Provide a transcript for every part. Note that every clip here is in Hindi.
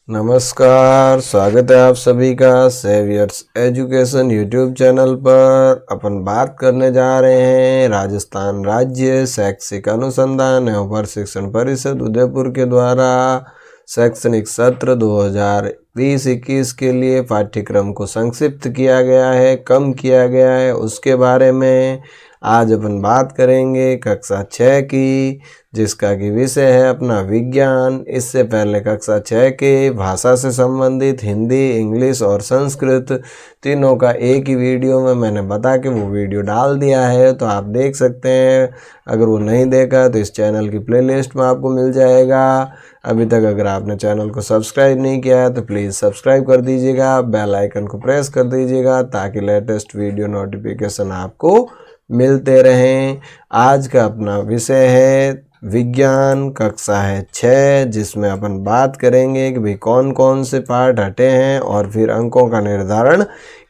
नमस्कार, स्वागत है आप सभी का सेवियर्स एजुकेशन यूट्यूब चैनल पर। अपन बात करने जा रहे हैं राजस्थान राज्य शैक्षिक अनुसंधान एवं प्रशिक्षण परिषद उदयपुर के द्वारा शैक्षणिक सत्र 2020-21 के लिए पाठ्यक्रम को संक्षिप्त किया गया है, कम किया गया है, उसके बारे में आज अपन बात करेंगे। कक्षा 6 की, जिसका कि विषय है अपना विज्ञान। इससे पहले कक्षा 6 के भाषा से संबंधित हिंदी, इंग्लिश और संस्कृत तीनों का एक ही वीडियो में मैंने बता के वो वीडियो डाल दिया है, तो आप देख सकते हैं। अगर वो नहीं देखा तो इस चैनल की प्लेलिस्ट में आपको मिल जाएगा। अभी तक अगर आपने चैनल को सब्सक्राइब नहीं किया है तो प्लीज़ सब्सक्राइब कर दीजिएगा, बेल आइकन को प्रेस कर दीजिएगा ताकि लेटेस्ट वीडियो नोटिफिकेशन आपको मिलते रहें। आज का अपना विषय है विज्ञान, कक्षा है 6, जिसमें अपन बात करेंगे कि भाई कौन कौन से पार्ट हटे हैं और फिर अंकों का निर्धारण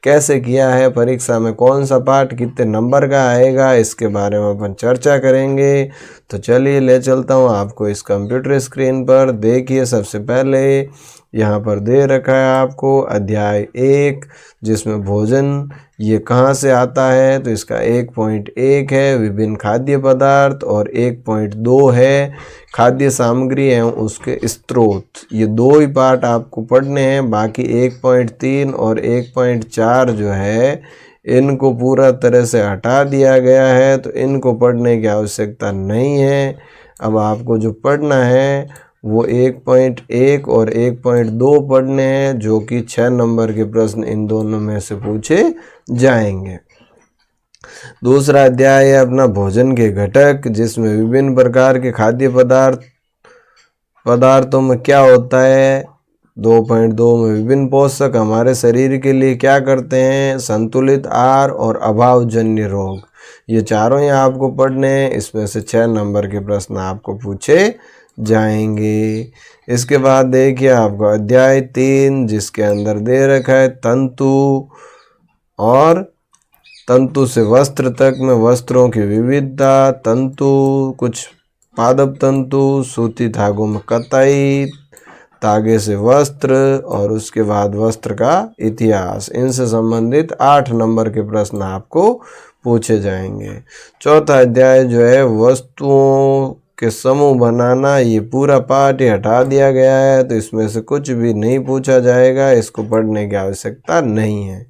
कैसे किया है, परीक्षा में कौन सा पार्ट कितने नंबर का आएगा, इसके बारे में अपन चर्चा करेंगे। तो चलिए ले चलता हूँ आपको इस कंप्यूटर स्क्रीन पर। देखिए, सबसे पहले यहाँ पर दे रखा है आपको अध्याय 1, जिसमें भोजन ये कहाँ से आता है, तो इसका 1.1 है विभिन्न खाद्य पदार्थ और 1.2 है खाद्य सामग्री एवं उसके स्रोत। ये दो ही पार्ट आपको पढ़ने हैं। बाकी 1.3 और 1.4 जो है इनको पूरा तरह से हटा दिया गया है, तो इनको पढ़ने की आवश्यकता नहीं है। अब आपको जो पढ़ना है वो 1.1 और 1.2 पढ़ने हैं, जो कि 6 नंबर के प्रश्न इन दोनों में से पूछे जाएंगे। दूसरा अध्याय है अपना भोजन के घटक, जिसमें विभिन्न प्रकार के खाद्य पदार्थों में क्या होता है। 2.2 में विभिन्न पोषक हमारे शरीर के लिए क्या करते हैं, संतुलित आहार और अभावजन्य रोग। ये चारों ही आपको पढ़ने हैं। इसमें से 6 नंबर के प्रश्न आपको पूछे जाएंगे। इसके बाद देखिए आपको अध्याय 3, जिसके अंदर दे रखा है तंतु, और तंतु से वस्त्र तक में वस्त्रों की विविधता। तंतु कुछ पादप तंतु, सूती धागों में कताई, धागे से वस्त्र, और उसके बाद वस्त्र का इतिहास। इनसे संबंधित 8 नंबर के प्रश्न आपको पूछे जाएंगे। चौथा अध्याय जो है वस्तुओं के समूह बनाना, ये पूरा पार्ट ही हटा दिया गया है, तो इसमें से कुछ भी नहीं पूछा जाएगा, इसको पढ़ने की आवश्यकता नहीं है।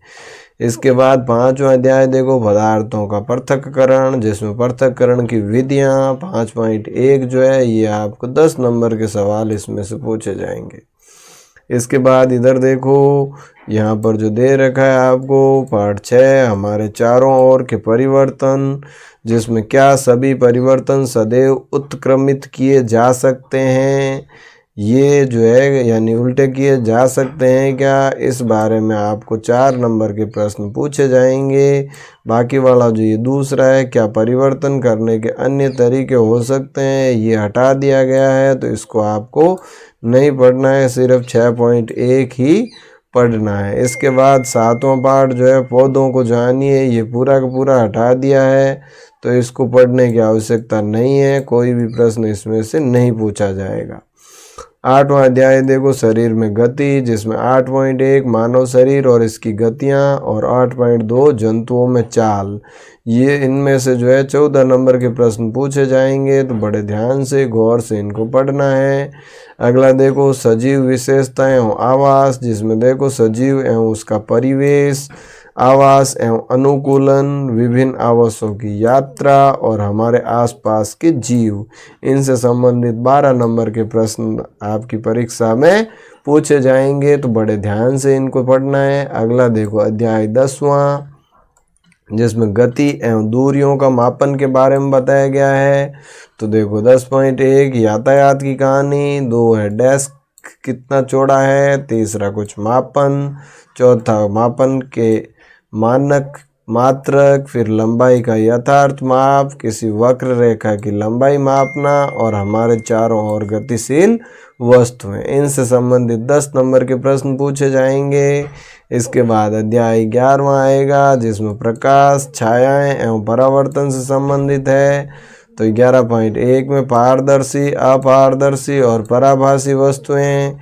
इसके बाद 5वां अध्याय देखो पदार्थों का पृथक्करण, जिसमें पृथक्करण की विधियां। 5.1 जो है ये आपको 10 नंबर के सवाल इसमें से पूछे जाएंगे। इसके बाद इधर देखो, यहाँ पर जो दे रखा है आपको पार्ट 6 हमारे चारों ओर के परिवर्तन, जिसमें क्या सभी परिवर्तन सदैव उत्क्रमित किए जा सकते हैं, ये जो है यानी उल्टे किए जा सकते हैं क्या, इस बारे में आपको 4 नंबर के प्रश्न पूछे जाएंगे। बाकी वाला जो ये दूसरा है, क्या परिवर्तन करने के अन्य तरीके हो सकते हैं, ये हटा दिया गया है, तो इसको आपको नहीं पढ़ना है, सिर्फ 6.1 ही पढ़ना है। इसके बाद 7वां पार्ट जो है पौधों को जानिए, ये पूरा का पूरा हटा दिया है, तो इसको पढ़ने की आवश्यकता नहीं है, कोई भी प्रश्न इसमें से नहीं पूछा जाएगा। 8वां अध्याय देखो शरीर में गति, जिसमें 8.1 मानव शरीर और इसकी गतियां, और 8.2 जंतुओं में चाल। ये इनमें से जो है 14 नंबर के प्रश्न पूछे जाएंगे, तो बड़े ध्यान से गौर से इनको पढ़ना है। अगला देखो सजीव विशेषताएं एवं आवास, जिसमें देखो सजीव एवं उसका परिवेश, आवास एवं अनुकूलन, विभिन्न आवासों की यात्रा, और हमारे आसपास के जीव। इनसे संबंधित 12 नंबर के प्रश्न आपकी परीक्षा में पूछे जाएंगे, तो बड़े ध्यान से इनको पढ़ना है। अगला देखो अध्याय 10वां, जिसमें गति एवं दूरियों का मापन के बारे में बताया गया है। तो देखो 10.1 यातायात की कहानी, 2 है डेस्क कितना चौड़ा है, तीसरा कुछ मापन, चौथा मापन के मानक मात्रक, फिर लंबाई का यथार्थ माप, किसी वक्र रेखा की लंबाई मापना, और हमारे चारों ओर गतिशील वस्तुएं। इनसे संबंधित 10 नंबर के प्रश्न पूछे जाएंगे। इसके बाद अध्याय 11वां आएगा, जिसमें प्रकाश, छायाएं एवं परावर्तन से संबंधित है। तो 11.1 में पारदर्शी, अपारदर्शी और पराभासी वस्तुएं।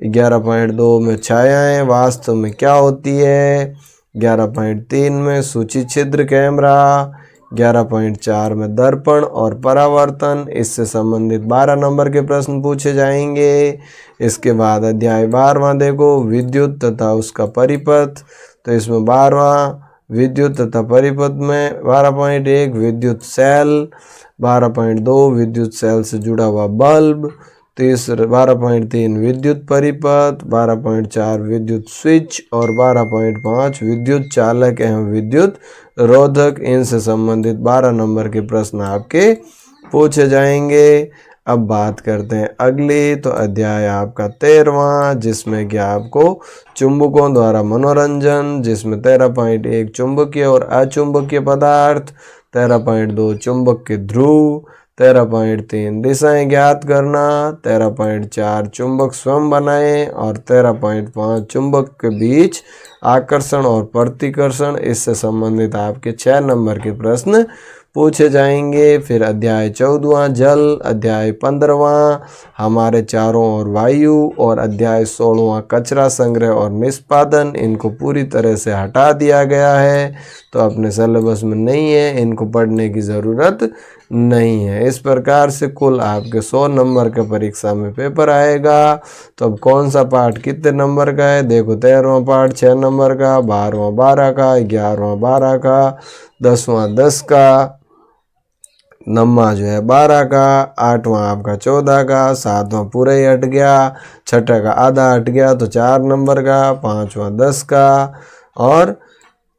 11.2 में छायाएं वास्तव में क्या होती है, 11.3 में सूची छिद्र कैमरा, 11.4 में दर्पण और परावर्तन, इससे संबंधित 12 नंबर के प्रश्न पूछे जाएंगे। इसके बाद अध्याय 12वां देखो, विद्युत तथा उसका परिपथ। तो इसमें 12वां विद्युत तथा परिपथ में 12.1 विद्युत सेल, 12.2 विद्युत सेल से जुड़ा हुआ बल्ब, 12.3 विद्युत परिपथ, 12.4 विद्युत स्विच और 12.5 विद्युत चालक एवं विद्युत रोधक। इनसे संबंधित 12 नंबर के प्रश्न आपके पूछे जाएंगे। अब बात करते हैं अगली, तो अध्याय आपका 13वां, जिसमें कि आपको चुंबकों द्वारा मनोरंजन, जिसमें 13.1 चुंबकीय और अचुंबकीय पदार्थ, 13.2 चुंबक के ध्रुव, 13.3 दिशाएं ज्ञात करना, 13.4 चुंबक स्वयं बनाएं और 13.5 चुंबक के बीच आकर्षण और प्रतिकर्षण। इससे संबंधित आपके 6 नंबर के प्रश्न पूछे जाएंगे। फिर अध्याय 14वां जल, अध्याय 15वां हमारे चारों ओर वायु और अध्याय 16वां कचरा संग्रह और निष्पादन। इनको पूरी तरह से हटा दिया गया है, तो अपने सिलेबस में नहीं है, इनको पढ़ने की ज़रूरत नहीं है। इस प्रकार से कुल आपके 100 नंबर का परीक्षा में पेपर आएगा। तो अब कौन सा पार्ट कितने नंबर का है देखो, 13वां पार्ट 6 नंबर का, 12वां 12 का, 11वां 12 का, 10वां 10 का, 9वां जो है 12 का, 8वां आपका 14 का, 7वां पूरा ही हट गया, 6ठा का आधा हट गया तो 4 नंबर का, 5वां 10 का और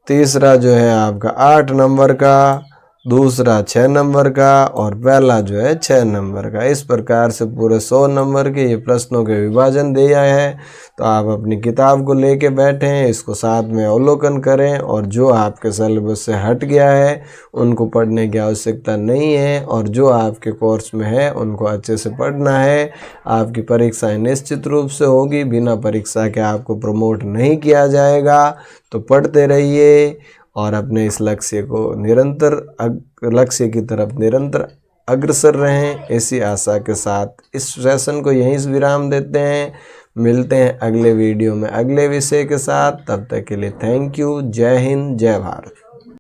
तीसरा जो है आपका 8 नंबर का, दूसरा 6 नंबर का और पहला जो है 6 नंबर का। इस प्रकार से पूरे 100 नंबर के ये प्रश्नों के विभाजन दिया है। तो आप अपनी किताब को लेके बैठें, इसको साथ में अवलोकन करें और जो आपके सिलेबस से हट गया है उनको पढ़ने की आवश्यकता नहीं है, और जो आपके कोर्स में है उनको अच्छे से पढ़ना है। आपकी परीक्षाएं निश्चित रूप से होगी, बिना परीक्षा के आपको प्रमोट नहीं किया जाएगा। तो पढ़ते रहिए और अपने इस लक्ष्य को लक्ष्य की तरफ निरंतर अग्रसर रहें। ऐसी आशा के साथ इस सेशन को यहीं से विराम देते हैं। मिलते हैं अगले वीडियो में अगले विषय के साथ। तब तक के लिए थैंक यू। जय हिंद, जय भारत।